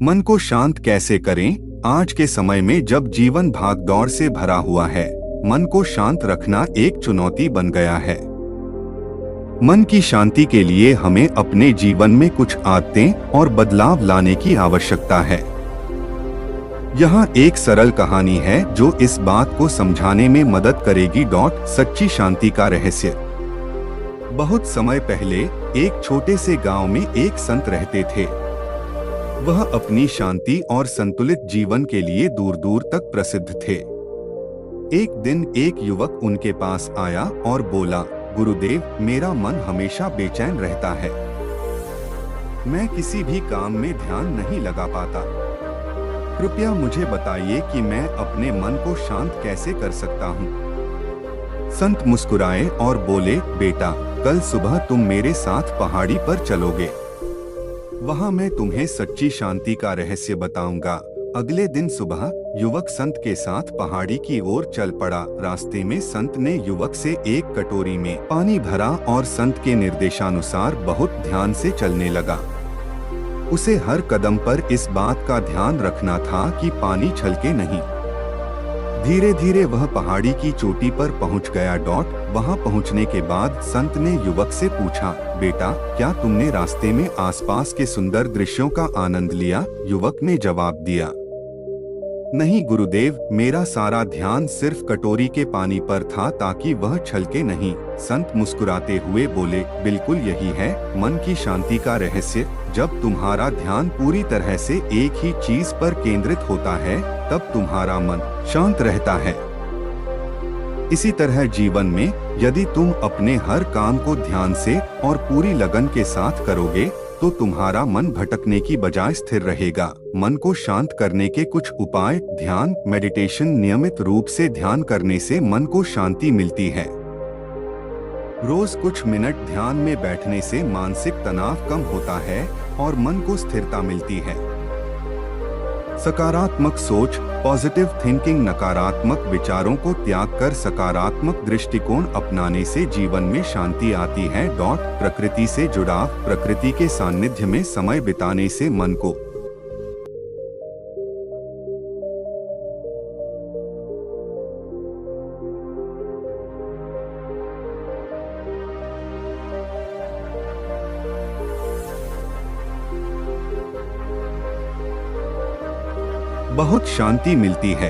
मन को शांत कैसे करें? आज के समय में जब जीवन भागदौड़ से भरा हुआ है, मन को शांत रखना एक चुनौती बन गया है। मन की शांति के लिए हमें अपने जीवन में कुछ आदतें और बदलाव लाने की आवश्यकता है। यहाँ एक सरल कहानी है जो इस बात को समझाने में मदद करेगी। सच्ची शांति का रहस्य। बहुत समय पहले एक छोटे से गांव में एक संत रहते थे। वह अपनी शांति और संतुलित जीवन के लिए दूर दूर तक प्रसिद्ध थे। एक दिन एक युवक उनके पास आया और बोला, गुरुदेव, मेरा मन हमेशा बेचैन रहता है। मैं किसी भी काम में ध्यान नहीं लगा पाता। कृपया मुझे बताइए कि मैं अपने मन को शांत कैसे कर सकता हूँ। संत मुस्कुराए और बोले, बेटा, कल सुबह तुम मेरे साथ पहाड़ी पर चलोगे। वहाँ मैं तुम्हें सच्ची शांति का रहस्य बताऊंगा। अगले दिन सुबह युवक संत के साथ पहाड़ी की ओर चल पड़ा। रास्ते में संत ने युवक से एक कटोरी में पानी भरा और संत के निर्देशानुसार बहुत ध्यान से चलने लगा। उसे हर कदम पर इस बात का ध्यान रखना था कि पानी छलके नहीं। धीरे धीरे वह पहाड़ी की चोटी पर पहुंच गया। वहां पहुंचने के बाद संत ने युवक से पूछा, बेटा, क्या तुमने रास्ते में आसपास के सुंदर दृश्यों का आनंद लिया? युवक ने जवाब दिया, नहीं गुरुदेव, मेरा सारा ध्यान सिर्फ कटोरी के पानी पर था ताकि वह छलके नहीं। संत मुस्कुराते हुए बोले, बिल्कुल यही है मन की शांति का रहस्य। जब तुम्हारा ध्यान पूरी तरह से एक ही चीज पर केंद्रित होता है, तब तुम्हारा मन शांत रहता है। इसी तरह जीवन में यदि तुम अपने हर काम को ध्यान से और पूरी लगन के साथ करोगे, तो तुम्हारा मन भटकने की बजाय स्थिर रहेगा। मन को शांत करने के कुछ उपाय। ध्यान, मेडिटेशन। नियमित रूप से ध्यान करने से मन को शांति मिलती है। रोज कुछ मिनट ध्यान में बैठने से मानसिक तनाव कम होता है और मन को स्थिरता मिलती है। सकारात्मक सोच, पॉजिटिव थिंकिंग। नकारात्मक विचारों को त्याग कर सकारात्मक दृष्टिकोण अपनाने से जीवन में शांति आती है। प्रकृति से जुड़ाव। प्रकृति के सानिध्य में समय बिताने से मन को बहुत शांति मिलती है।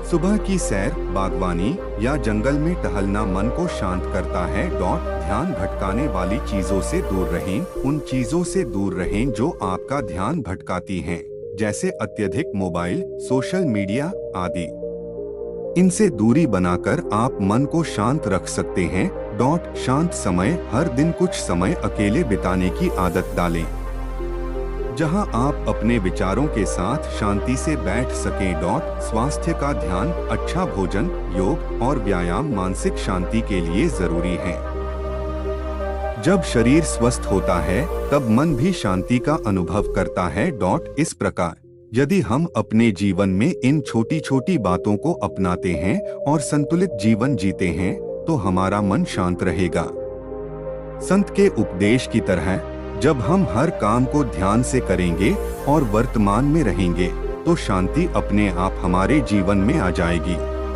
सुबह की सैर, बागवानी या जंगल में टहलना मन को शांत करता है। ध्यान भटकाने वाली चीजों से दूर रहें। उन चीजों से दूर रहें जो आपका ध्यान भटकाती हैं, जैसे अत्यधिक मोबाइल, सोशल मीडिया आदि। इनसे दूरी बनाकर आप मन को शांत रख सकते हैं। शांत समय। हर दिन कुछ समय अकेले बिताने की आदत डालें, जहां आप अपने विचारों के साथ शांति से बैठ सकें। स्वास्थ्य का ध्यान। अच्छा भोजन, योग और व्यायाम मानसिक शांति के लिए जरूरी है। जब शरीर स्वस्थ होता है, तब मन भी शांति का अनुभव करता है। इस प्रकार यदि हम अपने जीवन में इन छोटी छोटी बातों को अपनाते हैं और संतुलित जीवन जीते हैं, तो हमारा मन शांत रहेगा। संत के उपदेश की तरह जब हम हर काम को ध्यान से करेंगे और वर्तमान में रहेंगे, तो शांति अपने आप हमारे जीवन में आ जाएगी।